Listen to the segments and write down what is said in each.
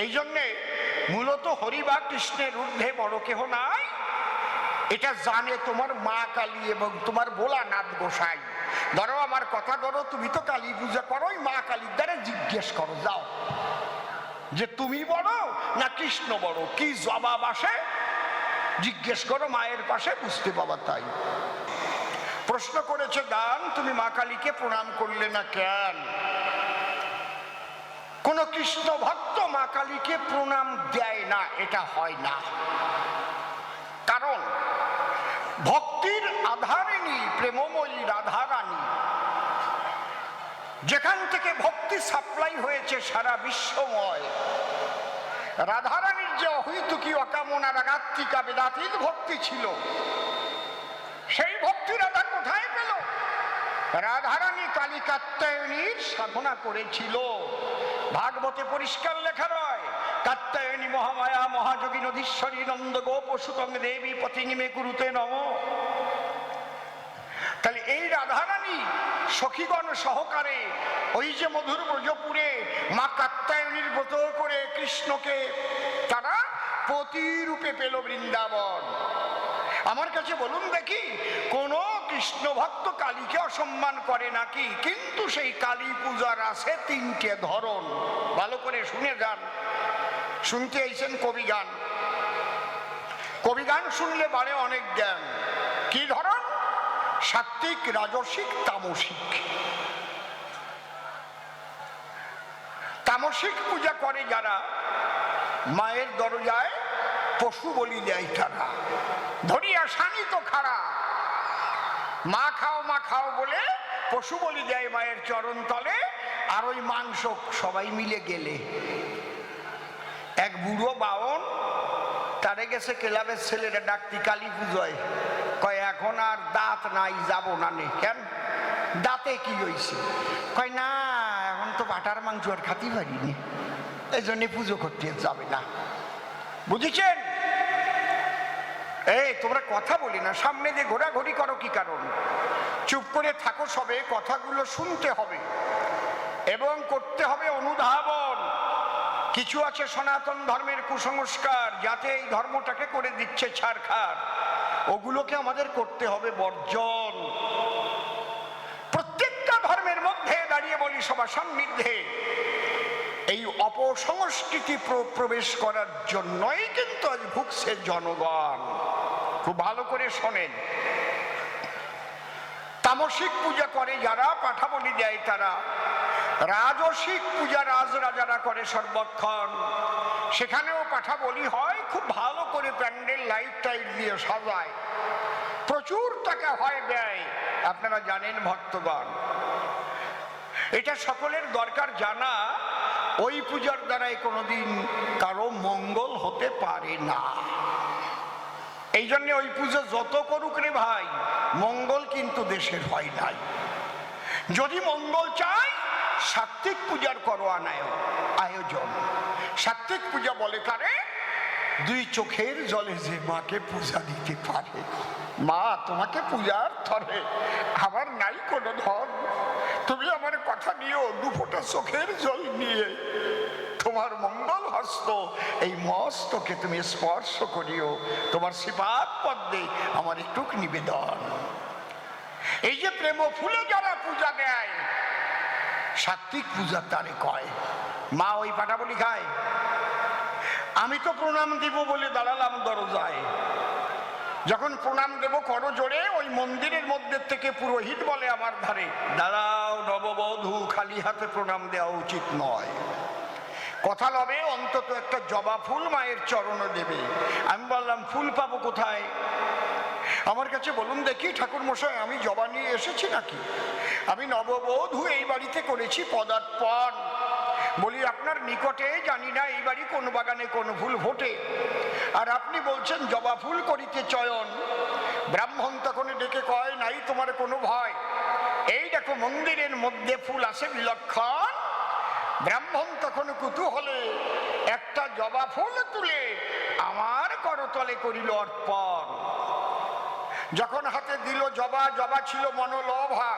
এই জন্যে মূলত হরি বা কৃষ্ণের ঊর্ধ্বে বড় কেহ নাই, এটা জানে তোমার মা কালী এবং তোমার ভোলানাথ গোসাই। ধরো আমার কথা ধরো, তুমি তো কালী পূজা করো, মা কালীর দ্বারা জিজ্ঞেস করো যাও যে তুমি বড় না কৃষ্ণ বড়, কি জবাব আসে জিজ্ঞেস করো মায়ের পাশে, বুঝতে পাবা। তাই প্রশ্ন করেছে দান, তুমি মা কালীকে প্রণাম করলে না কেন? কোন কৃষ্ণ ভক্ত মা কালীকে প্রণাম দেয় না, এটা হয় না। কারণ ভক্তির আধারিণী প্রেমময়ী রাধারানী, যেখান থেকে ভক্তি সাপ্লাই হয়েছে সারা বিশ্বময়, রাধারানীর যে অহৈতুকী অকামনা রাগাত্মিকা বেদাতীত ভক্তি ছিল, সেই ভক্তি রাধা কোথায় পেল? রাধারানী কালী কাত্যায়নীর সাধনা করেছিল। ভাগবতে পরিষ্কার লেখা রয়, কাত্যায়নী মহামায়া মহাযোগী নদীশ্বরী নন্দ গোপ সুতং দেবী পতিনিমে কুরুতে নম। তাহলে এই রাধারানী সখীগণ সহকারে ওই যে মধুর ব্রজপুরে মা কাত্যায়নীর ব্রত করে কৃষ্ণকে তারা পতিরূপে পেল বৃন্দাবন। আমার কাছে বলুন দেখি, কোন কৃষ্ণ ভক্ত কালীকে অসম্মান করে নাকি? কিন্তু সেই কালী পূজার আছে তিনটে ধরন, ভালো করে শুনে যান। শুনতে আইছেন কবি গান, কবি গান শুনলে বাড়ে অনেক জ্ঞান। কি ধরন? সাত্বিক, রাজসিক, তামসিক। তামসিক পূজা করে যারা, মায়ের দরজায় পশু বলি দেয় তারা, ধরিয়া সানি তো খাড়া, মা খাও বলে পশু বলি দেয় মায়ের চরণ তলে। আর ওই মাংস সবাই মিলে গেলে, এক বুড়ো বাউন তারে গেছে ক্লাবের ছেলেরা ডাকতি কালী পুজোয়, কয় এখন আর দাঁত নাই, যাব না নে। কেন? দাঁতে কি হয়েছে? কয় না এখন তো বাটার মাংস আর খাতি পারিনি, এই জন্য পুজো করতে যাবে না। বুঝেছেন? এই তোমরা কথা বলি না, সামনে যে ঘোরাঘুরি করো কি কারণ? চুপ করে থাকো, সবে কথাগুলো শুনতে হবে এবং করতে হবে অনুধাবন। কিছু আছে সনাতন ধর্মের কুসংস্কার, যাতে এই ধর্মটাকে করে দিচ্ছে ছারখার, ওগুলোকে আমাদের করতে হবে বর্জন। প্রত্যেকটা ধর্মের মধ্যে দাঁড়িয়ে বলি সবার সান্নিধ্যে, এই অপসংস্কৃতি প্রবেশ করার জন্যই কিন্তু আজ ভুগছে জনগণ। খুব ভালো করে শোনেন, তামসিক পূজা করে যারা, পাঠা বলি দেয় তারা, রাজসিক পূজা রাজরাজারা করে সর্বক্ষণ, সেখানেও পাঠা বলি হয়, খুব ভালো করে প্যান্ডেল লাইট টাইট দিয়ে সাজায়, প্রচুর টাকা হয় ব্যয়, আপনারা জানেন ভক্তগণ। এটা সকলের দরকার জানা। ওই পূজার দ্বারাই কোনোদিন কারো মঙ্গল হতে পারে না। এই জন্য ওই পুজো যত করুক রে ভাই, মঙ্গল কিন্তু দেশের হয় নাই। যদি মঙ্গল চাই, সাত্বিক পূজার করো আয়োজন। সাত্বিক পূজা বলে কারে? দুই চোখের জলে যে মাকে পূজা দিতে পারে। মা তোমাকে পূজার ধরে, আমার নাই কোনো ধন, তুমি আমার কথা নিও, দু ফোঁটা চোখের জল নিয়ে তোমার মঙ্গল হস্ত এই মস্তকে তুমি স্পর্শ করিও, তোমার শ্রীপাদ পদ্মে আমার একটু নিবেদন। এই যে প্রেম ফুলে যারা পূজা দেয়, সাত্বিক পূজা তারে কয়। মা ওই পাঠা বলি খায়, আমি তো প্রণাম দিব বলে দাঁড়ালাম দরজায়, যখন প্রণাম দেব করো জোরে, ওই মন্দিরের মধ্যে থেকে পুরোহিত বলে আমার ধারে, দাঁড়াও নববধূ, খালি হাতে প্রণাম দেওয়া উচিত নয়, কথা লবে অন্তত একটা জবা ফুল মায়ের চরণে দেবে। আমি বললাম ফুল পাবো কোথায়? আমার কাছে বলুন দেখি ঠাকুর মশাই, আমি জবা নিয়ে এসেছি নাকি? আমি নববধূ, এই বাড়িতে করেছি পদার্পণ। বলি আপনার নিকটে জানি না এই বাড়ি কোন বাগানে কোন ফুল ফোটে, আর আপনি বলছেন জবা ফুল করিতে চয়ন। ব্রাহ্মণ তখন ডেকে কয়, নাই তোমার কোনো ভয়, এই দেখো মন্দিরের মধ্যে ফুল আছে বিলক্ষণ। ব্রাহ্মণ তখন কুতূহলে একটা জবা ফুল তুলে আমার করতলে করিল অর্পণ। যখন হাতে দিল জবা, জবা ছিল মনোলোভা,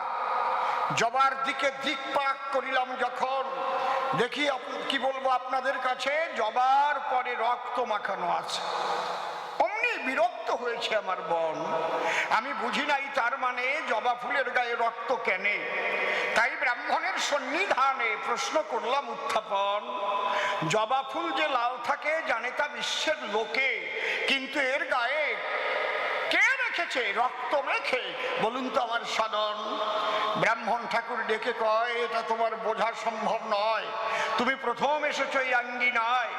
জবার দিকে দিকপাক করিলাম যখন, দেখি কি বলবো আপনাদের কাছে, জবার পরে রক্ত মাখানো আছে। অমনি বিরক্ত হয়েছে আমার বোন, আমি বুঝি নাই তার মানে জবা ফুলের গায়ে রক্ত কেনে। তাই ব্রাহ্মণের সন্নিধানে প্রশ্ন করলাম উত্থাপন, জবা ফুল যে লাল থাকে জানে তা বিশ্বের লোকে, কিন্তু এর গায়ে কে রেখেছে রক্ত মেখে, বলুন তো আমার সাধন। ব্রাহ্মণ ঠাকুর ডেকে কয়, এটা তোমার বোঝা সম্ভব নয়, তুমি প্রথম এসেছো এই আঙ্গিনায়।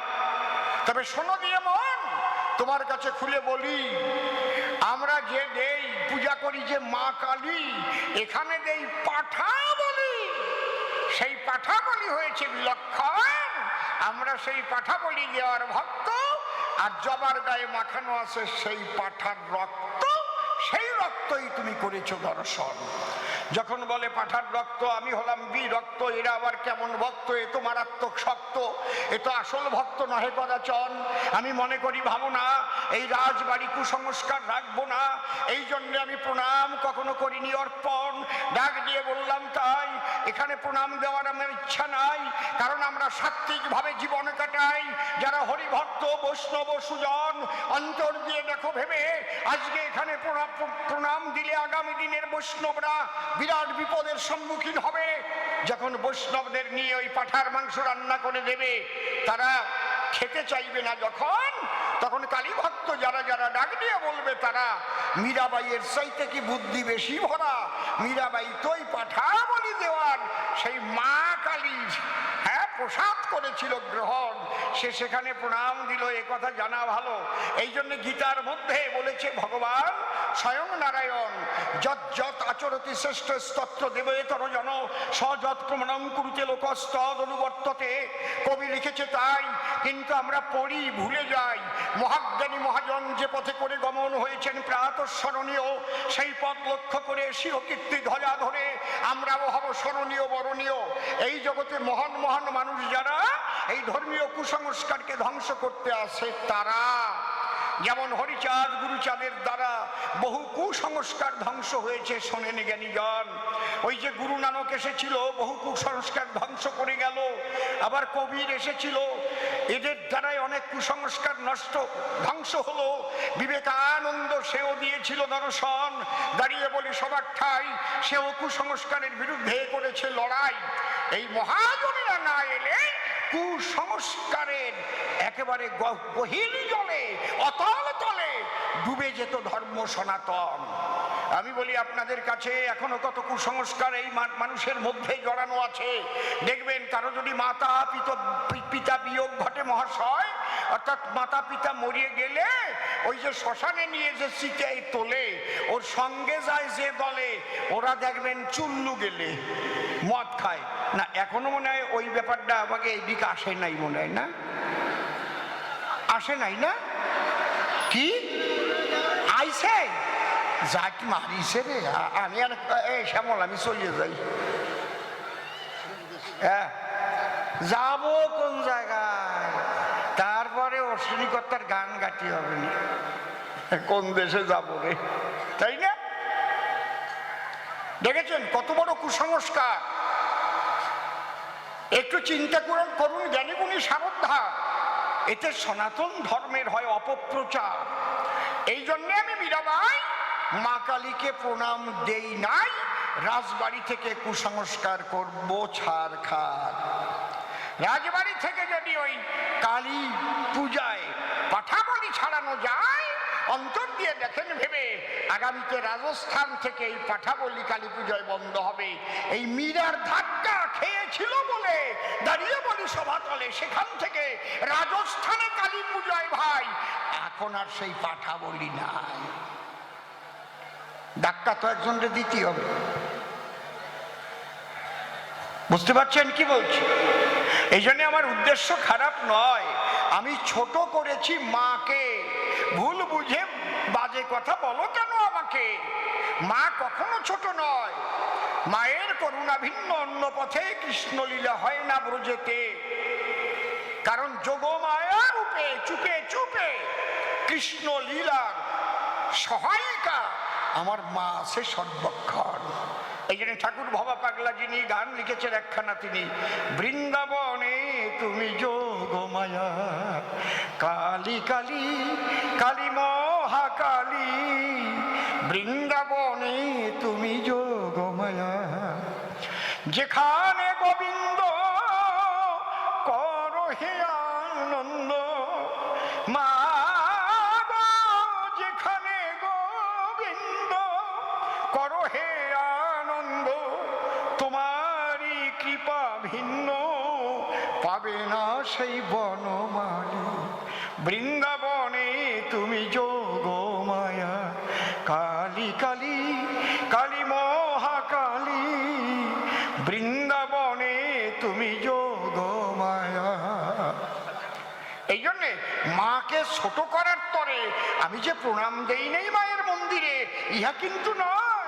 তবে শোনো দিয়ে মন, তোমার কাছে খুলে বলি, আমরা যে দেই পূজা করি যে মা কালী, এখানে দেই পাঠা বলি। সেই পাঠা বলি হয়েছে বিলক্ষণ, আমরা সেই পাঠা বলি দেওয়ার ভক্ত। আর জবার গায়ে মাখানো আছে সেই পাঠার রক্ত, সেই রক্তই তুমি করেছো দর্শন। যখন বলে পাঠার রক্ত, আমি হলাম বিরক্ত, এরা আবার কেমন ভক্ত, এ তো মারাত্মক শক্ত, এ তো আসল ভক্ত নহে কদাচন। আমি মনে করি ভালো না, এই রাজবাড়ি কুসংস্কার রাখবো না, এই জন্য আমি প্রণাম কখনো করিনি অর্পণ। ডাক দিয়ে বললাম তাই, এখানে প্রণাম দেওয়ার আমার ইচ্ছা নাই, কারণ আমরা সাত্ত্বিক ভাবে জীবন কাটাই। যারা হরিভক্ত বৈষ্ণব সুজন, অন্তর দিয়ে দেখো ভেবে, আজকে এখানে প্রণাম দিলে আগামী দিনের বৈষ্ণবরা বিরাট বিপদের সম্মুখীন হবে। যখন বৈষ্ণবদের নিয়ে ওই পাঠার মাংস রান্না করে দেবে, তারা খেতে চাইবে না যখন, তখন কালী ভক্ত যারা যারা ডাক দিয়ে বলবে তারা, মীরাবাইয়ের চাইতে কি বুদ্ধি বেশি ভরা, মীরাবাই তোই পাঠা বলি দেওয়ার সেই মা কালীর প্রসাদ করেছিল গ্রহণ, সে সেখানে প্রণাম দিল, এ কথা জানা ভালো। এই জন্য গীতার মধ্যে বলেছে ভগবান স্বয়ং নারায়ণ, যৎ যৎ আচরতি শ্রেষ্ঠ স্তত্র দেবেতর জন সযৎ প্রমাণং কুরুতে লোকস্তদ অনুবর্ততে। কবি লিখেছে তাই, কিন্তু আমরা পড়ি ভুলে যাই। মহাজ্ঞানী মহাজন যে পথে করে গমন হয়েছেন প্রাতঃস্মরণীয়, সেই পথ লক্ষ্য করে শিরকীর্তি ধ্বজা ধরে আমরাও হব স্মরণীয় বরণীয়। এই জগতে মহান মহান মানুষ যারা এই ধর্মীয় কুসংস্কারকে ধ্বংস করতে আসে, তারা যেমন হরিচাঁদ গুরুচাঁদের দ্বারা বহু কুসংস্কার ধ্বংস হয়েছে, শোনেন জ্ঞানীগণ। ওই যে গুরু নানক এসেছিল, বহু কুসংস্কার ধ্বংস করে গেল। আবার কবির এসেছিল, এদের দ্বারাই অনেক কুসংস্কার নষ্ট ধ্বংস হলো। বিবেকানন্দ সেও দিয়েছিল দর্শন, দাঁড়িয়ে বলি সবার ঠাই, সেও কুসংস্কারের বিরুদ্ধে করেছে লড়াই। এই মহাজনেরা না এলে কুসংস্কারের একেবারে গহীন জলে অতল তলে ডুবে যেত ধর্ম সনাতন। আমি বলি আপনাদের কাছে, এখনো কত কুসংস্কার এই মানুষের মধ্যে জড়ানো আছে। দেখবেন কারো যদি মাতা পিতা বিয়োগ ঘটে মহাশয়, অর্থাৎ মাতা পিতা মরিয়ে গেলে ওই যে শ্মশানে নিয়ে যে চিতায় তোলে, ওর সঙ্গে যায় যে দলে, ওরা দেখবেন চুল্লু গেলে মদ খায় না। এখনো মনে হয় ওই ব্যাপারটা আমাকে এইদিকে আসে নাই, মনে হয় না, আসে নাই না, কি আইছে যাক মারিছে রে। আমি আর শ্যামল আমি চলিয়ে যাই, হ্যাঁ যাবো কোন জায়গায়, তারপরে অশ্বিনীকর্তার গান গাটি হবে না, কোন দেশে যাবো রে, তাই না? দেখেছেন কত বড় কুসংস্কার। একটু চিন্তা করুন জ্ঞানীগুণী সাবধান, এতে সনাতন ধর্মের হয় অপপ্রচার। এই জন্যে আমি মীরাবাই মা কালীকে প্রণাম দেই নাই, রাজবাড়ি থেকে কুসংস্কার করবো ছাড় খার। রাজবাড়ি থেকে যদি ওই কালী পূজায় পাঠা বলি ছাড়ানো যায়, অন্তর দিয়ে দেখেন ভেবে, আগামীতে রাজস্থান থেকে এই পাঠা বলি কালী পূজায় বন্ধ হবে। এই মীরার ধাক্কা খেয়েছিল বলে দাঁড়িয়ে বলি সভাতলে, সেখান থেকে রাজস্থানে কালী পূজায় ভাই এখন আর সেই পাঠা বলি নাই। ধাক্কা তো একজনকে দিতে হবে, বুঝতে পারছেন কি বলছি? এই জন্য আমার উদ্দেশ্য খারাপ নয়, আমি ছোট করেছি মাকে। ভুল বুঝে বাজে কথা বলো কেন আমাকে? মা কখনো ছোট নয়। মায়ের করুণা ভিন্ন অন্য পথে কৃষ্ণলীলা হয় না ব্রজেতে, কারণ যোগমায়া রূপে চুপে চুপে কৃষ্ণ লীলার সহায়িকা আমার মা আছে সর্বক্ষণ। এই জন্য ঠাকুর ভবা পাগলা যিনি গান লিখেছেন একখানা, তিনি বৃন্দাবনে তুমি যোগ মায়া কালী কালী কালী মহাকালী, বৃন্দাবনে তুমি যোগ মায়া, যেখানে গোবিন্দ করো হে আনন্দ, মা যেখানে গোবিন্দ করো হে আনন্দ, তোমারই কৃপা ভিন্ন পাবে না সেই বনমালী, বৃন্দাবনে তুমি যোগ মায়া কালী কালী কালী মহাকালী, বৃন্দাবনে তুমি যোগ মায়া। এই জন্যে মাকে ছোট করার তরে আমি যে প্রণাম দেই নেই মায়ের মন্দিরে, ইহা কিন্তু নয়।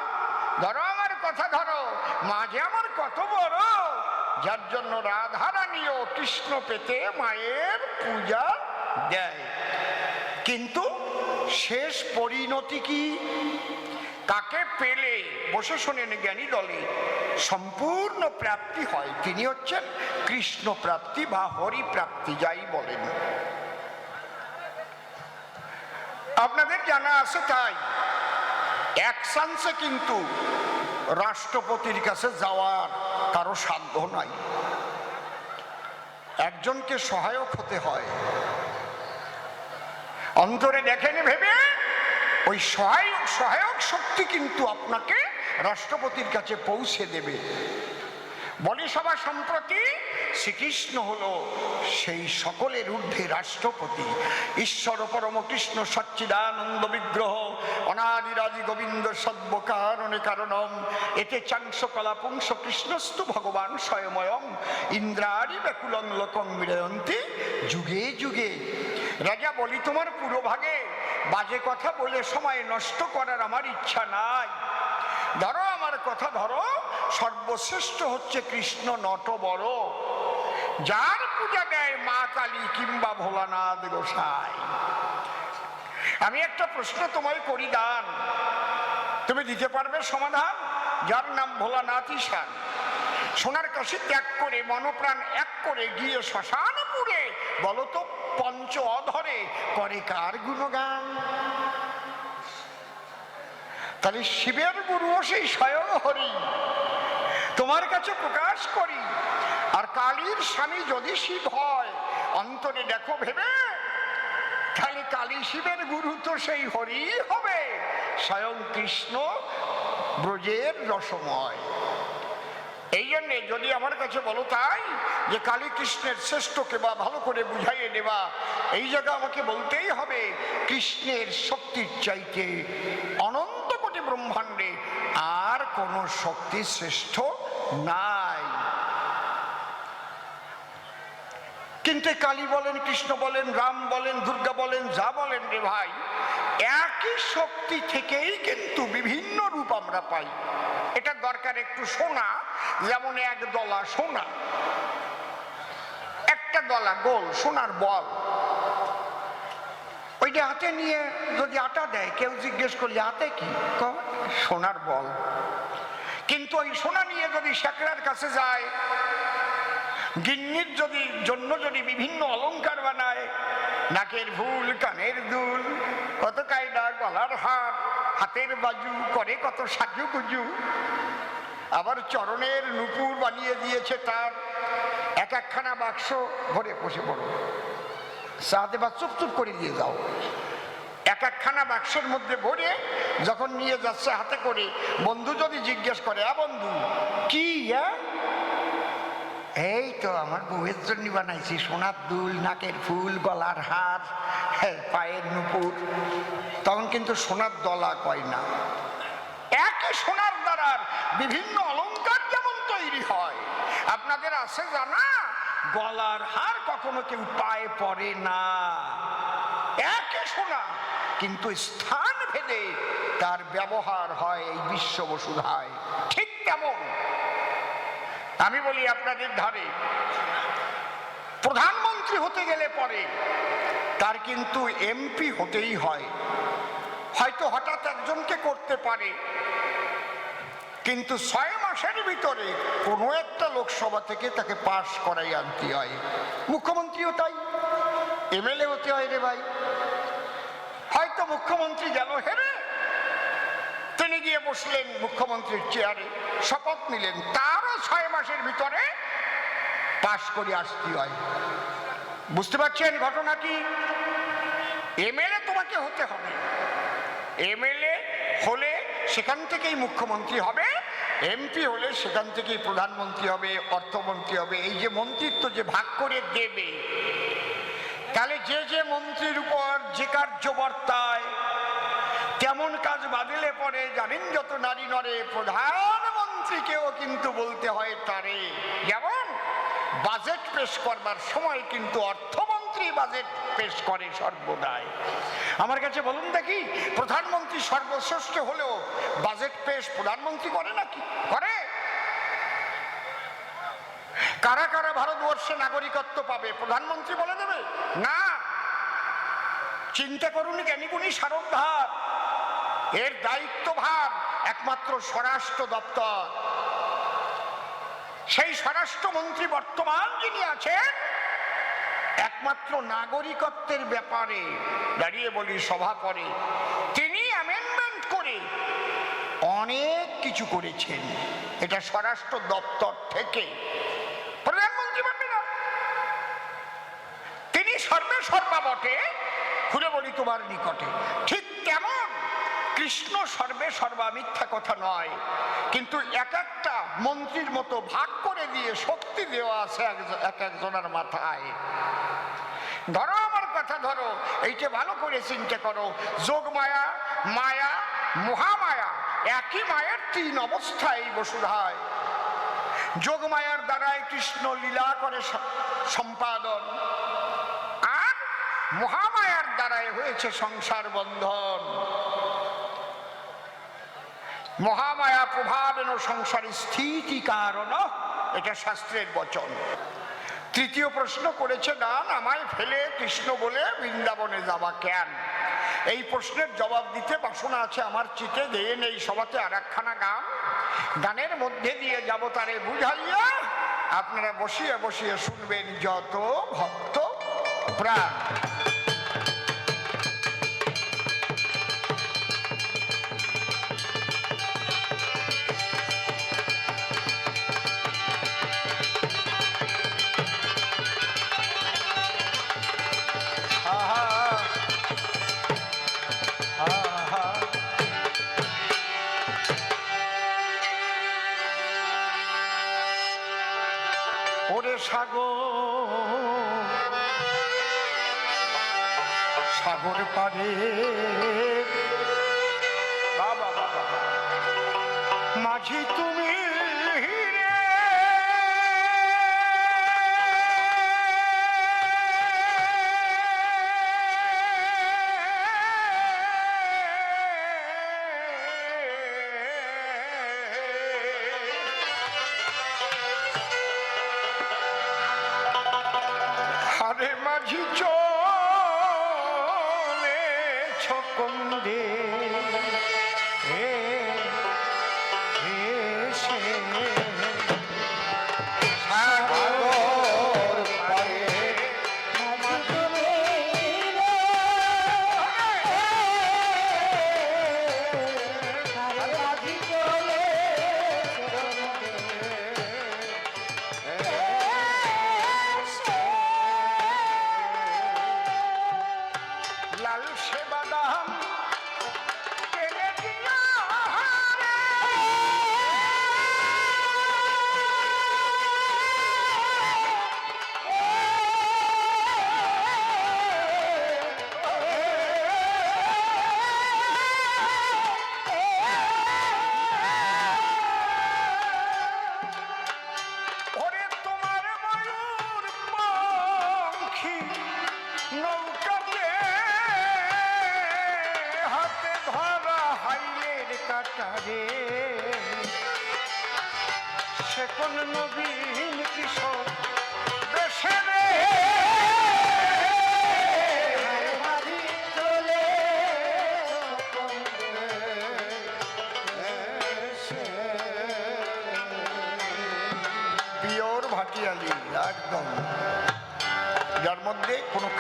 ধরো আমার কথা, ধরো মা যে আমার কত বড়, যার জন্য রাধারানীও কৃষ্ণ পেতে মায়ের পূজা দেয়। কিন্তু শেষ পরিণতি কি? তাকে পেলে, বসে শোনেন জ্ঞানী দলে, সম্পূর্ণ প্রাপ্তি হয়। তিনি হচ্ছেন কৃষ্ণ প্রাপ্তি বা হরি প্রাপ্তি, যাই বলেন। আপনাদের জানা আছে তাই এক চান্সে কিন্তু রাষ্ট্রপতির কাছে যাওয়ার কারো সাধ্য নাই, একজনকে সহায়ক হতে হয়। অন্তরে দেখেন ভেবে ওই সহায়ক শক্তি কিন্তু আপনাকে রাষ্ট্রপতির কাছে পৌঁছে দেবে। বলি সভা সম্প্রতি শ্রীকৃষ্ণ হলো সেই সকলের ঊর্ধ্বে রাষ্ট্রপতি, ঈশ্বর পরম কৃষ্ণ সচ্চিদানন্দ বিগ্রহ, অনাদিরাদি গোবিন্দ সদ্বকারণে কারণম, এতে চাংস কলা পুংস কৃষ্ণস্তু ভগবান স্বয়ময়ম, ইন্দ্রারি ব্যাকুলং লোকং বিরয়ন্তি যুগে যুগে। রাজা বলি তোমার পুরোভাগে বাজে কথা বলে সময় নষ্ট করার আমার ইচ্ছা নাই। ধরো আমার কথা, ধরো সর্বশ্রেষ্ঠ হচ্ছে কৃষ্ণ নট বড়, যার পূজা দেয় মা কালী কিংবা ভোলানাথ গোসাই। আমি একটা প্রশ্ন তোমায় করি, দান তুমি দিতে পারবে সমাধান? যার নাম ভোলানাথ ঈশান, সোনার কাশি ত্যাগ করে মনপ্রাণ এক করে গিয়ে শ্মশানপুরে বলো তো পঞ্চ অধরে করে কার গুণগান? তাহলে শিবের গুরুও সেই স্বয়ং হরি, তোমার কাছে প্রকাশ করি। আর কালীর স্বামী যদি শিব হয়, অন্তরে দেখো ভেবে, তাহলে কালী শিবের গুরু তো সেই হরি হবে, স্বয়ং কৃষ্ণ ব্রজের রসময়। এই জন্যে যদি আমার কাছে বলো তাই যে কালী কৃষ্ণের শ্রেষ্ঠকে বা ভালো করে বুঝাইয়ে দেবা, এই জায়গা আমাকে বলতেই হবে কৃষ্ণের শক্তির চাইতে অনন্ত কোটি ব্রহ্মাণ্ডে আর কোন শক্তি শ্রেষ্ঠ নাই। কিন্তু কালী বলেন, কৃষ্ণ বলেন, রাম বলেন, দুর্গা বলেন, যা বলেন রে ভাই, একই শক্তি থেকেই কিন্তু বিভিন্ন রূপ আমরা পাই। এটা দরকার একটু শোনা, যেমন এক দলা সোনা, একটা দলা গোল সোনার বল, ওইটা হাতে নিয়ে যদি আটা দেয়, কেউ জিজ্ঞেস করলে হাতে কি, সোনার বল। কিন্তু ওই সোনা নিয়ে যদি শেখরার কাছে যায়, গিন্নির যদি বিভিন্ন অলংকার বানায়, নাকের ফুল, কানের দুল, কত কায়দা, গলার হার, হাতের বাজু করে কত সাজুগুজু, আবার চরণের নুপুর বানিয়ে দিয়েছে তার, এক একখানা বাক্স ভরে বসে পড়ো, সাথে বা চুপ চুপ করে দিয়ে যাও, এক একখানা বাক্সের মধ্যে ভরে যখন নিয়ে যাচ্ছে হাতে করে, বন্ধু যদি জিজ্ঞেস করে, বন্ধু কি? এই তো আমার বউয়ের জন্য বানাইছি, সোনার দুল, নাকের ফুল, গলার হার, পায়ের নুপুর। তখন কিন্তু সোনার দলা কয় না। একই সোনার দ্বারা বিভিন্ন অলংকার যেমন তৈরি হয়, আপনাদের আছে জানা? গলার হার কখনো কেউ পায়ে পরে না, একই সোনা, কিন্তু স্থান ভেদে তার ব্যবহার হয় এই বিশ্ব বসুধায়। ঠিক তেমন আমি বলি আপনাদের ধারে প্রধানমন্ত্রী হতে গেলে পরে তার কিন্তু এমপি হতেই হয়। হয়তো হঠাৎ একজনকে করতে পারে, কিন্তু 6 মাসের ভিতরে কোনো একটা লোকসভা থেকে তাকে পাশ করাই আনতে হয়। মুখ্যমন্ত্রীও তাই, এমএলএ হতে হয় রে ভাই। হয়তো মুখ্যমন্ত্রী গেল হেরে, তিনি গিয়ে বসলেন মুখ্যমন্ত্রীর চেয়ারে, শপথ নিলেন, তারও 6 মাসের ভিতরে পাশ করে আসতে হয়। বুঝতে পারছেন ঘটনাটি? এমএলএ তোমাকে হতে হবে, এমএলএ হলে সেখান থেকেই মুখ্যমন্ত্রী হবে, এমপি হলে সেখান থেকেই প্রধানমন্ত্রী হবে, অর্থমন্ত্রী হবে। এই যে মন্ত্রিত্ব যে ভাগ করে দেবে, তাহলে যে যে মন্ত্রীর উপর যে কার্য বর্তায় তেমন কাজ বাদিলে পরে জানেন যত নারী নরে, প্রধানমন্ত্রীকেও কিন্তু বলতে হয় তারে। যেমন বাজেট পেশ করবার সময় কিন্তু অর্থমন্ত্রী বাজেট পেশ করে সর্বদাই। আমার কাছে বলুন দেখি, প্রধানমন্ত্রী সর্বশ্রেষ্ঠ হলেও বাজেট পেশ প্রধানমন্ত্রী করে নাকি? করে? কারা কারা ভারতবর্ষে নাগরিকত্ব পাবে প্রধানমন্ত্রী বলে দেবে? না। চিন্তা করুন জ্ঞানীগুণী সারোদ্ধার, এর দায়িত্বভার একমাত্র স্বরাষ্ট্র দপ্তর। সেই স্বরাষ্ট্রমন্ত্রী বর্তমান যিনি আছেন, একমাত্র নাগরিকত্বের ব্যাপারে দাঁড়িয়ে বলি সভা করে তিনি অ্যামেন্ডমেন্ট করে অনেক কিছু করেছেন। এটা স্বরাষ্ট্র দপ্তর থেকে, প্রধানমন্ত্রী পারবে না। তিনি সর্বে সর্বা বটে, খুলে বলি তোমার নিকটে। ঠিক তেমন কৃষ্ণ সর্বে সর্বা, মিথ্যা কথা নয়, কিন্তু এক একটা মন্ত্রীর মতো ভাগ করে দিয়ে শক্তি দেওয়া আছে এক একজনের মাথায়। ধরো আমার কথা ধরো, এইটা ভালো করে চিন্তা করো, যোগমায়া, মায়া, মহামায়া একই মায়ের 3 অবস্থায় বসুধায়। যোগমায়ার দ্বারাই কৃষ্ণ লীলা করে সম্পাদন, আর মহামায়ার দ্বারাই হয়েছে সংসার বন্ধন। মহামায়া প্রভাবেন সংসার স্থিতি কারণ, এটা শাস্ত্রের বচন। তৃতীয় প্রশ্ন করেছে দান, আমায় ফেলে কৃষ্ণ বলে বৃন্দাবনে যাবা কেন? এই প্রশ্নের জবাব দিতে বাসনা আছে আমার চিতে, দিয়ে নেই সভাতে আর একখানা গান। গানের মধ্যে দিয়ে যাব তারে বুঝাইয়া, আপনারা বসিয়ে বসিয়ে শুনবেন যত ভক্ত প্রাণ। ওরে সাগর, সাগর পারে বাবা বাবা মাঝি তুমি মাঝি চলে ছকন্দে সে কোন নবীন কিশোর দেশে রে চলে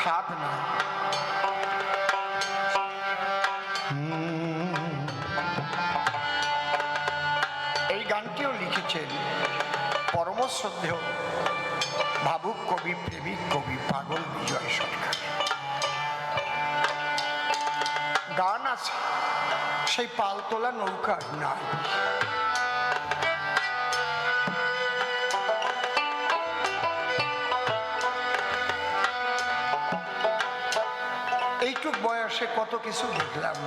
খাদ না। এই গানটিও লিখেছেন পরম শ্রদ্ধেয় ভাবুক কবি, প্রেমিক কবি পাগল বিজয় সরকার। গান আছে, সেই পালতোলা নৌকা নাই। এইটুক বয়সে কত কিছু দেখলাম।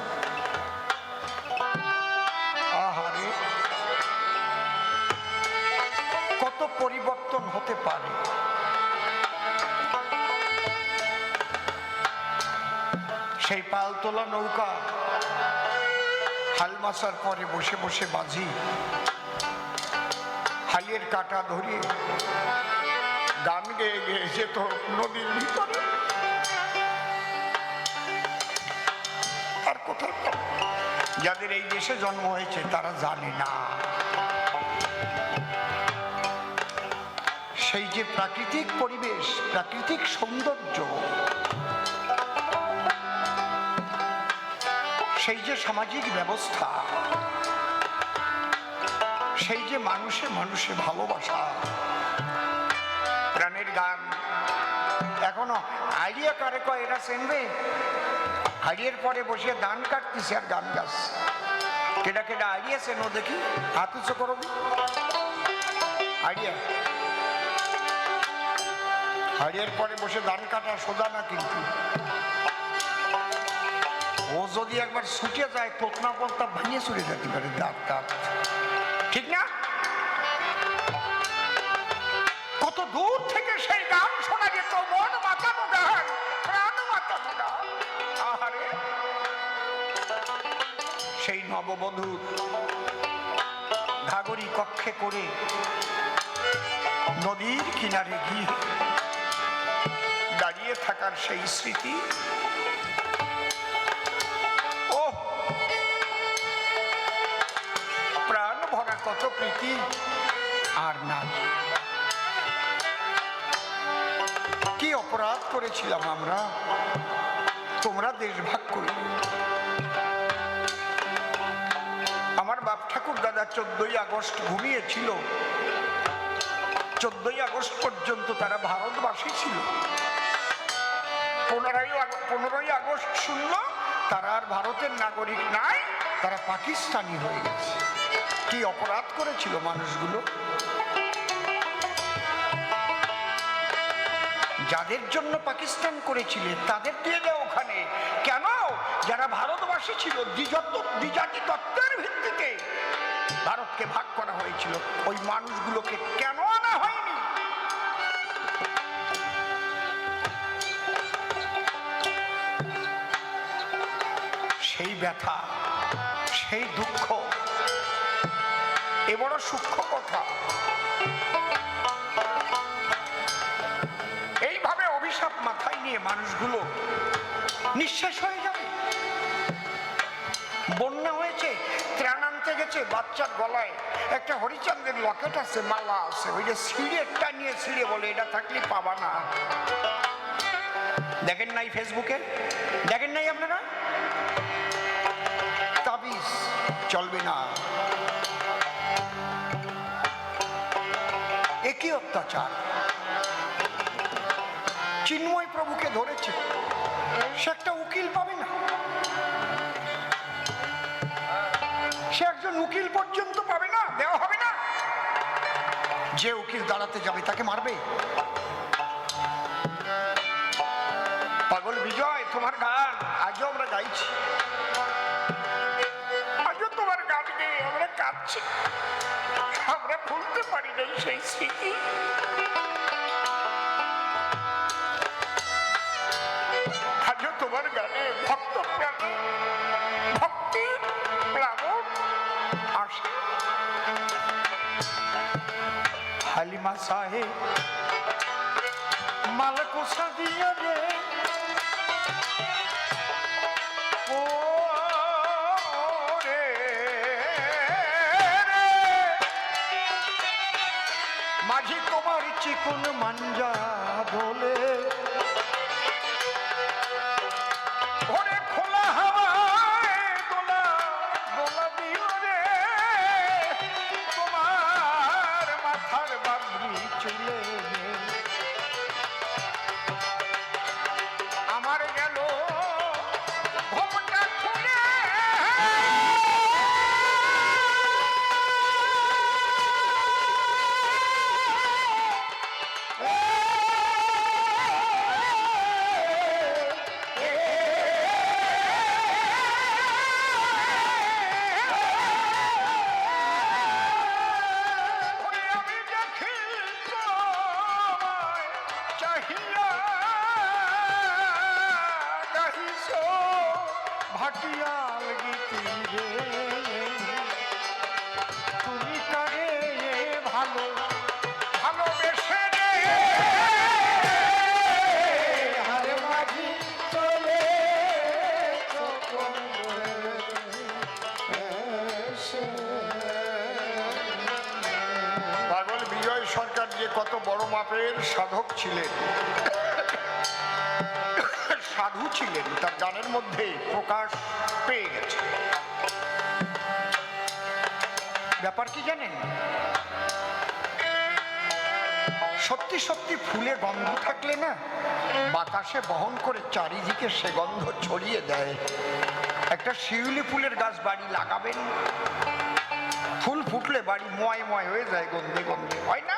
আহারে, কত পরিবর্তন হতে পারে। সেই পালতোলা নৌকা হাল মাসার পরে বসে বসে বাজি হালের কাটা ধরিয়ে গান গেয়ে গেয়ে যেত নদীর ভিতরে। আর কোথায় যাদের এই দেশে জন্ম হয়েছে তারা জানে না সেই যে প্রাকৃতিক পরিবেশ, প্রাকৃতিক সৌন্দর্য, সেই যে সামাজিক ব্যবস্থা, সেই যে মানুষে মানুষে ভালোবাসা, প্রাণের গান। এখনো আইডিয়া কারে কয় এরা চেনবে? হাড়িয়ের পরে বসে ধান কাটতেছে আর গান গাচ্ছে। কেডা কেডা আইডিয়া চেনো দেখি, হাত উঁচু করো। আইডিয়া হাড়িয়ের পরে বসে ধান কাটা সোজা না, কিন্তু ও যদি একবার ছুটে যায় তোতনা পলতা ভাঙিয়ে চলে যেতে পারে দাঁত দাঁত, ঠিক না? কত দূর থেকে সেই গান শোনা যেত, মন মাতানো গান, প্রাণ মাতানো গান। আহারে, সেই নববধূ ঘাগরি কক্ষে করে নদীর কিনারে গিয়ে দাঁড়িয়ে থাকার সেই স্মৃতি, ও প্রাণ ভরা কত প্রীতি আর নাই। কি অপরাধ করেছিলাম আমরা, তোমরা দেশভাগ করলে। আমার বাপ ঠাকুর দাদা 14ই আগস্ট ঘুমিয়েছিল, 14ই আগস্ট পর্যন্ত তারা ভারতবাসী ছিল। 15ই আগস্ট শুনলো তারা আর ভারতের নাগরিক নাই, তারা পাকিস্তানি হয়ে গেছে। কি অপরাধ করেছিল মানুষগুলো। যাদের জন্য পাকিস্তান করেছিলে তাদের দিয়ে দেয় ওখানে। কেন? যারা ভারতবাসী ছিল, দ্বিজাতি তত্ত্বের ভিত্তিতে ভারতকে ভাগ করা হয়েছিল, ওই মানুষগুলোকে কেন আনা হয়নি? সেই ব্যথা, সেই দুঃখ, এ বড় সূক্ষ্ম কথা। এইভাবে অভিশাপ মাথায় নিয়ে মানুষগুলো নিঃশেষ হয়ে যাবে। বন্যা হয়েছে, ত্রাণ আনতে গেছে, বাচ্চার গলায় একটা হরিচাঁদের লকেট আছে, মালা আছে, ওই যে ছিঁড়ে টানিয়ে ছিঁড়ে বলে এটা থাকলে পাবা না। দেখেন নাই ফেসবুকে? দেখেন নাই আপনারা? তাবিজ চলবে না। একই অত্যাচার। চিন্ময় প্রভুকে ধরেছে, সে একটা উকিল পাবে না, সে একজন উকিল পর্যন্ত পাবে না, দেওয়া হবে না। যে উকিল দাঁড়াতে যাবে তাকে মারবে। পাগল বিজয়, তোমার গান আজও আমরা গাইছি, আজও তোমার গান গেয়ে আমরা কাঁদছি। আমরা ভুলতে পারি না সেই স্মৃতি। আজও তোমার গানে ভক্ত প্রাণে ভক্তির প্লাবন আসে। হালিমা সাহেব মালকো সাদিয়া রে, ও রে মাঝি তোমার চিকুন মাঞ্জা দোলে, ভাটিয়াল গীতি রে, তুমি কারে ভালো ভালোবেসে রে, হারে মাঝি চলে পাগল বিজয় সরকার যে কত বড় মাপের সাধক ছিলেন, সাধু ছিলেন, তার গানের মধ্যে প্রকাশ পেয়ে গেছে। ব্যাপার কি জানেন, সত্যি সত্যি ফুলে গন্ধ থাকলে না বাতাসে বহন করে চারিদিকে সে গন্ধ ছড়িয়ে দেয়। একটা শিউলি ফুলের গাছ বাড়ি লাগাবেন, ফুল ফুটলে বাড়ি ময় ময় হয়ে যায়, গন্ধে গন্ধে, হয় না?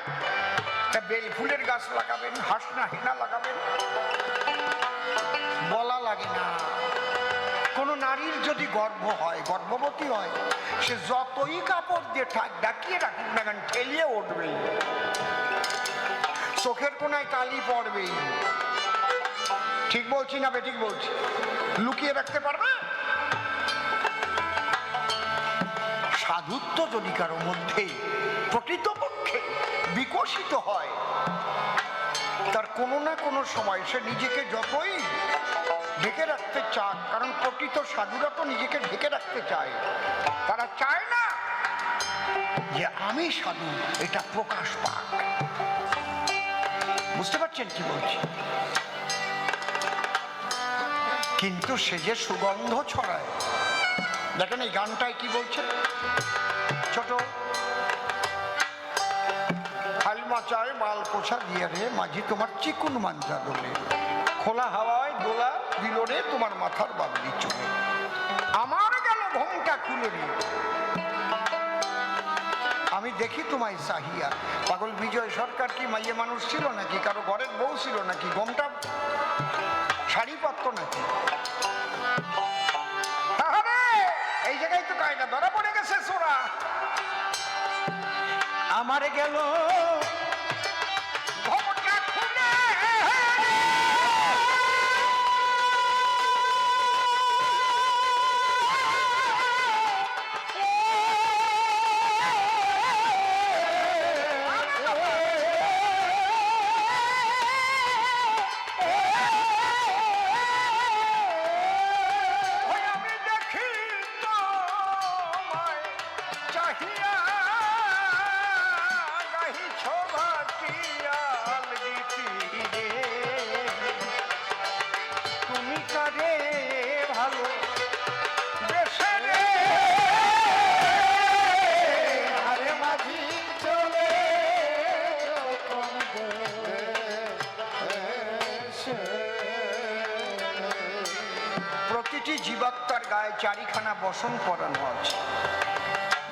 তা বেল ফুলের গাছ লাগাবেন, হাসনা হেনা লাগাবেন, বলা লাগে না। কোন নারীর যদি গর্ভ হয়, গর্ভবতী হয়, সে যতই কাপড় দিয়ে ডাকিয়ে রাখুক না কেন ঠেলিয়ে উঠবেই, চোখের কোনায় কালি পড়বেই। ঠিক বলছি না বেঠিক বলছি? লুকিয়ে রাখতে পারবে? সাধুত্ব যদি কারো মধ্যে প্রকৃতপক্ষে বিকশিত হয়, তার কোনো না কোনো সময় সে নিজেকে যতই ঢেকে রাখতে চান, কারণ প্রকৃত সাধুরা তো নিজেকে ঢেকে রাখতে চায়, তারা চায় না যে আমি সাধু এটা প্রকাশ পাক। বুঝতে পারছেন কি বলছি? কিন্তু সে যে সুগন্ধ ছড়ায়, দেখেন এই গানটায় কি বলছে, ছোট হালমা চায় মাল পোছা দিয়ে রে মাঝি তোমার চিকুন মাঞ্জা দোলে, খোলা হাওয়ায় দোলা দিল রে তোমার মাথার বাবলি চলে, আমার গেল ঘোমটা খুলে রে আমি দেখি তোমায় চাহিয়া। পাগল বিজয় সরকার কি মাইয়ে মানুষ ছিল নাকি? কারো ঘরের বউ ছিল নাকি? ঘোমটা শাড়ি পরত নাকি? এই জায়গায় তো কায়দা ধরা পড়ে গেছে সোরা। আমার গেল ঘোমটা খুলে জীবাত্মার গায়ে চারিখানা বসন পরানো আছে,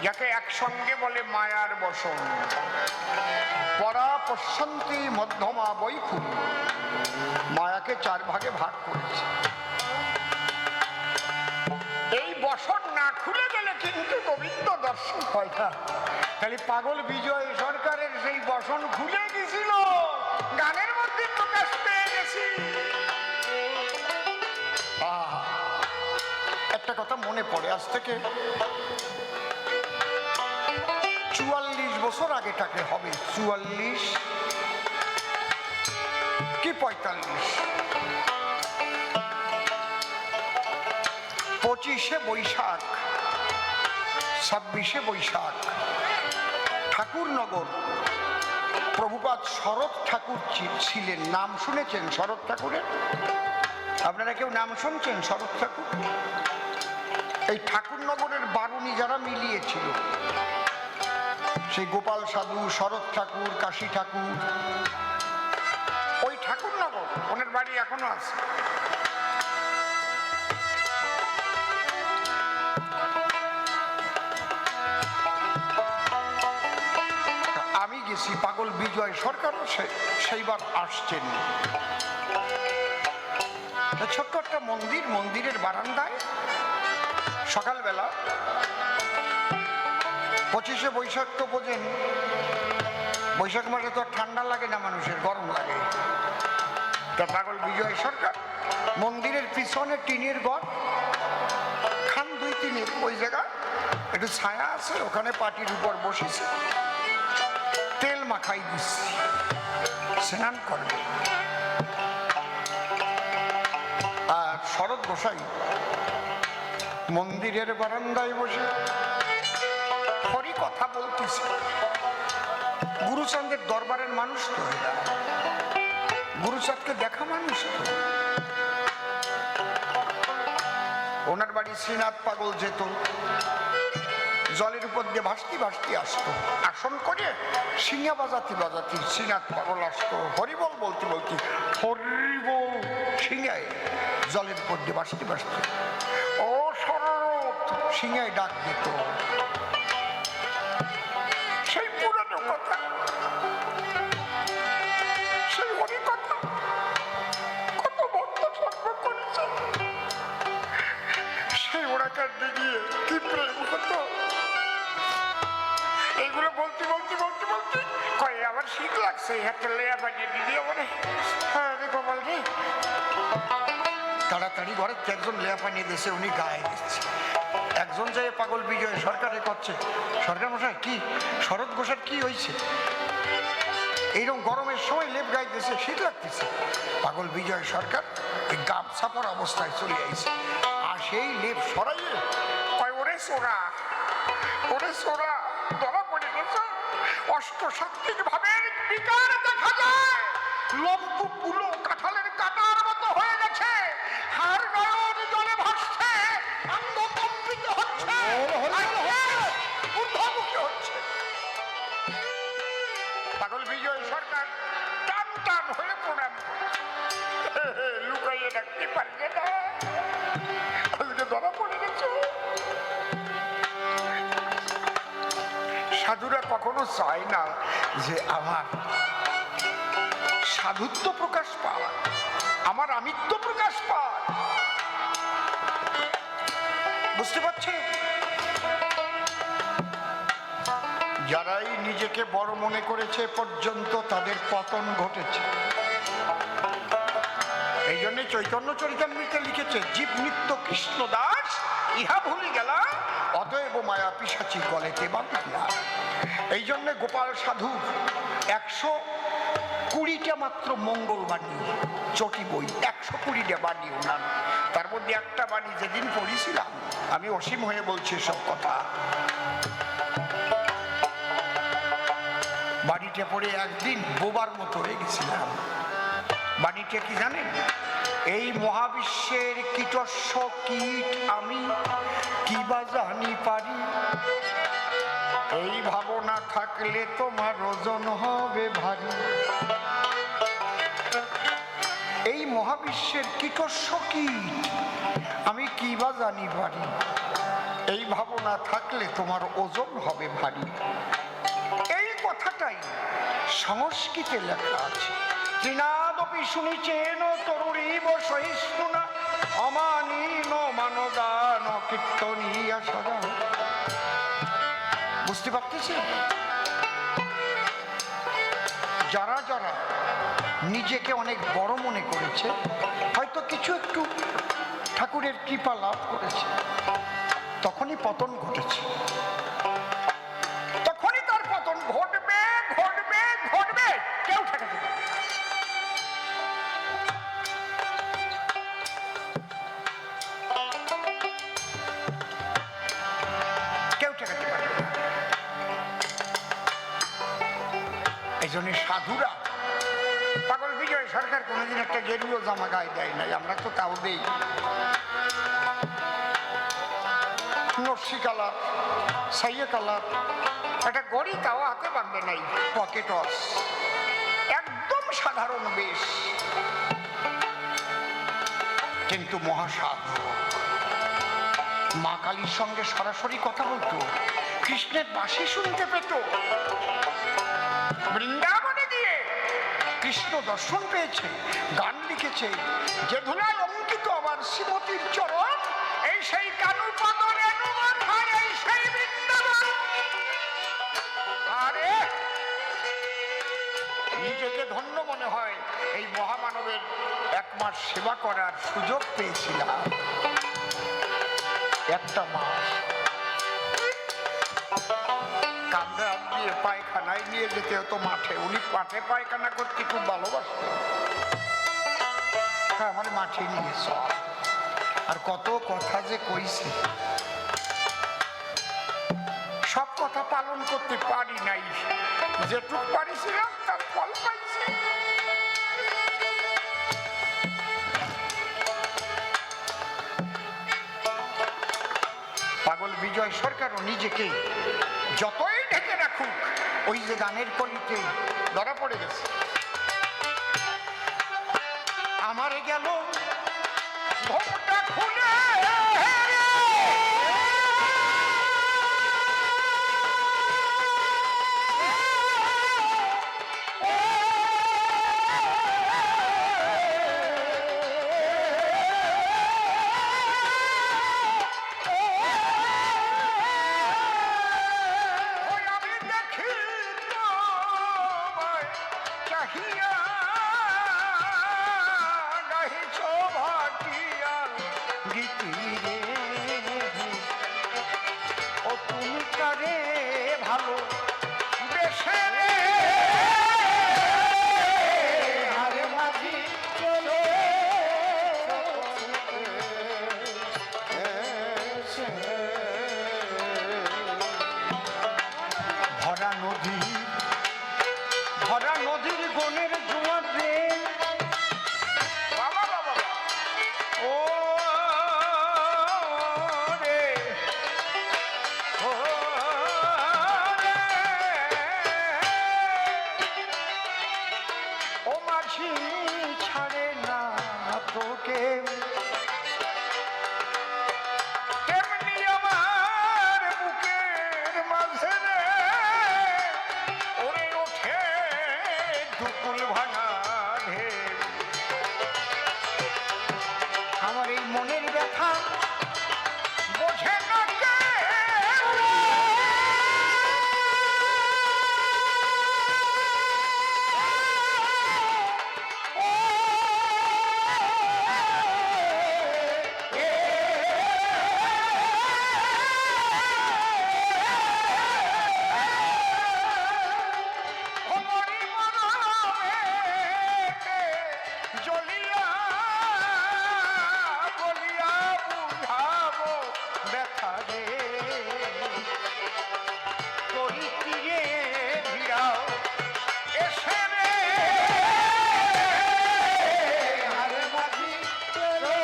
যাকে একসঙ্গে বলে মায়ার বসন। পরা পশ্যন্তি মধ্যমা বৈকুণ্ঠ, মায়াকে চার ভাগে ভাগ করেছে। এই বসন না খুলে গেলে কিন্তু গোবিন্দ দর্শন হয় না। খালি পাগল বিজয় সরকারের সেই বসন খুলে গেছিল, গানের মধ্যে প্রকাশ পেয়ে গেছি। একটা কথা মনে পড়ে, আজ থেকে 44 বছর আগেটাকে হবে, 44 কি 45, 25শে বৈশাখ 26শে বৈশাখ ঠাকুরনগর প্রভুপাদ শরৎ ঠাকুর ছিলেন। নাম শুনেছেন শরৎ ঠাকুরের? আপনারা কেউ নাম শুনছেন শরৎ ঠাকুর? এই ঠাকুরনগরের বারুণী যারা মিলিয়েছিল, সেই গোপাল সাধু, শরৎ ঠাকুর, কাশী ঠাকুর, ওই ঠাকুরনগর ওনার বাড়ি এখনো আছে। আমি গেছি, পাগল বিজয় সরকারও সেইবার আসছেন। ছোট্ট একটা মন্দির, মন্দিরের বারান্দায় সকালবেলা 25শে বৈশাখ তো বোঝেন, বৈশাখ মাসে তো ঠান্ডা লাগে না, মানুষের গরম লাগে। তা পাগল বিজয় সরকার মন্দিরের পিছনে টিনের ঘর, 2-3 ওই জায়গা একটু ছায়া আছে, ওখানে পাটির উপর বসেছে, তেল মাখাই দিচ্ছি, স্নান করবে। আর শরৎ গোসাই মন্দিরের বারান্দায় বসে হরি কথা বলতেছে। গুরুচাঁদের দরবারের মানুষ তো এরা, গুরুচাঁদকে দেখা মানুষ তো। ওনার বাড়ি শ্রীনাথ পাগল যেত, জলের উপর দিয়ে ভাসতি ভাসতি আসতো, আসন করে সিঙ্গা বাজাতি বাজাতি শ্রীনাথ পাগল আসতো, হরিবল বলতে বলতে হরিবল সিঙ্গায় জলের উপর দিয়ে ভাসতি ভাসতি ও শরৎ সিঙ্গায় ডাক দিত। সেই পুরানো কথা, সেই হরি কথা, কত ভক্ত সর্ব করেছে, সেই ওরাকার দিকে কি প্রেম হতো। এইগুলো বলতে বলতে বলতে বলতে কয়ে আবার শীত লাগছে, হাতে লেয়া বানিয়ে দিদি বলে হ্যাঁ রে গোপাল রে, তাড়াতাড়ি ঘরে একজন লেয়া পানিয়ে দিয়েছে, উনি গায়ে দিচ্ছে। একজন যে পাগল বিজয় সরকারে করছে, সরকার মশাই কি শরৎ ঘোষের কি হয়েছে, এইরকম গরমের সময় লেপ গায়ে দিয়েছে, শীত লাগতেছে। পাগল বিজয় সরকার এই গামছা পরা অবস্থায় চলে আইছে, আর সেই লেপ সরাইয়ে কয় ওরে সোরা, ওরে সোরা ধরা পড়ে গেছে, অষ্টসাত্ত্বিক ভাবের বিকার দেখা যায়, লম্বগুলো কাঁঠালের কাটার মতো হয়ে গেছে, হাড় নয়ন জলে ভাসছে, অঙ্গ কম্পিত হচ্ছে, ঊর্ধ্বমুখী হচ্ছে। পাগল বিজয় সরকার টান টান হয়ে প্রণাম লুকাইয়ে রাখতে পারবে না, আজকে ধরা পড়ে গেছে। সাধুরা কখনো চায় না যে আমার সাধুত্ব প্রকাশ পায়, আমার আমিত্ব প্রকাশ পায়, বুঝতে পারছে? যারাই নিজেকে বড় মনে করেছে পর্যন্ত তাদের পতন ঘটেছে। এই জন্য চৈতন্য চরিতামৃতে লিখেছে, জীব নিত্য কৃষ্ণ দাস ইহা ভুলি গেলা, অতএব মায়া পিশাচি গলেতে বাঁধিয়া। এই জন্য গোপাল সাধু 120টা মাত্র মঙ্গল বাণী চটি বই, 120টা বাণী ওনার, তার মধ্যে একটা বাণী যেদিন পড়েছিলাম, আমি অসীম হয়ে বলছি সব কথা, বাড়িটা পড়ে একদিন বোবার মতো হয়ে গেছিলাম। বাণীটা কি জানেন? এই মহাবিশ্বের কীটস্য কীট আমি কি বা জানি পারি, এই ভাবনা থাকলে তোমার ওজন হবে ভারী। এই মহাবিশ্বের কীটস্য কীট আমি কি বা জানি পারি, এই ভাবনা থাকলে তোমার ওজন হবে ভারী। এই কথাটাই সংস্কৃতে লেখা আছে, তৃণাদপি শুনিছেন তরুরীব সহিষ্ণুনা অমানীন মানদান কীর্তনীয়া সদা। বুঝতে পারতেছি? যারা যারা নিজেকে অনেক বড় মনে করেছে, হয়তো কিছু একটু ঠাকুরের কৃপা লাভ করেছে, তখনই পতন ঘটেছে, তখনই তার পতন ঘটবে ঘটবে ঘটবে, কেউ ঠেকাতে পারবে না। কেউ ঠেকাতে পারবে না। এই জন্য সাধুরা, পাগল বিজয় সরকার কোনোদিন একটা গেরুয়া জামা গায়ে দেয় নাই, আমরা তো তাও দেই, নকশি কালার, সাইয়ে কালার, একটা গড়ি তাও হাতে বাঁধবে নাই, পকেট ওয়াচ, একদম সাধারণ বেশ, কিন্তু মহাসাধু। মা কালীর সঙ্গে সরাসরি কথা বলতো, কৃষ্ণের বাঁশি শুনতে পেত, বৃন্দাবনে গিয়ে কৃষ্ণ দর্শন পেয়েছে, গান লিখেছে, যে ধুলায় অঙ্কিত আমার শ্রীমতীর চরণ, এই সেই কানু পদন এই সেই বৃন্দাবন। আরে নিজেকে ধন্য মনে হয়, এই মহামানবের 1 মাস সেবা করার সুযোগ পেয়েছিলাম। একটা মাস কাঁধে হাত দিয়ে পায়খানায় নিয়ে যেতে হতো মাঠে। উনি মাঠে পায়খানা করতে খুব ভালোবাসতেন। আমার মাঠে নিয়ে চল। আর কত কথা যে কইছে, সব কথা পালন করতে পারি নাই, যেটুক পারিছিলাম তার ফল পাইছি। পাগল বিজয় সরকারও নিজেকে যতই ঢেকে রাখুক, ওই যে গানের কলিতে ধরা পড়ে গেছে। আমারে গেল ঘোমটা খুলে ভালো বেশে রে হারে মাঝি চলে ভরা নদীর গনের জোয়ার রে বাবা বাবা ও রে ও রে ও মাঝি ছাড়ে না তোকে তেমনি আমার বুকের মাঝে রে ওরে ওঠে দুকুল ভাঙা ঢেউ। আমার এই মনের ব্যথা বোঝে না কেউ। জ্বলিয়া বলিয়া বুঝাবো ব্যথা রে করি তীরে ভিড়াও এসে রে হারে মাঝি চলে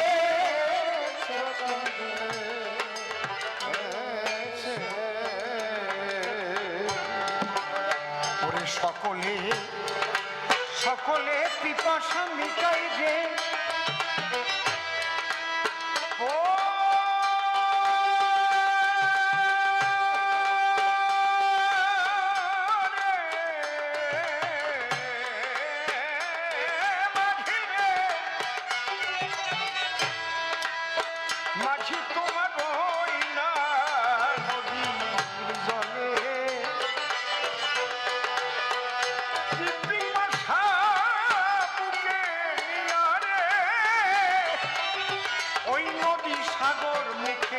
ওরে সকলে সকলে পিপাসা মিটাই যে ও মাঝি তোমার ওই না নদীর জলে ওই নদী সাগর মুখ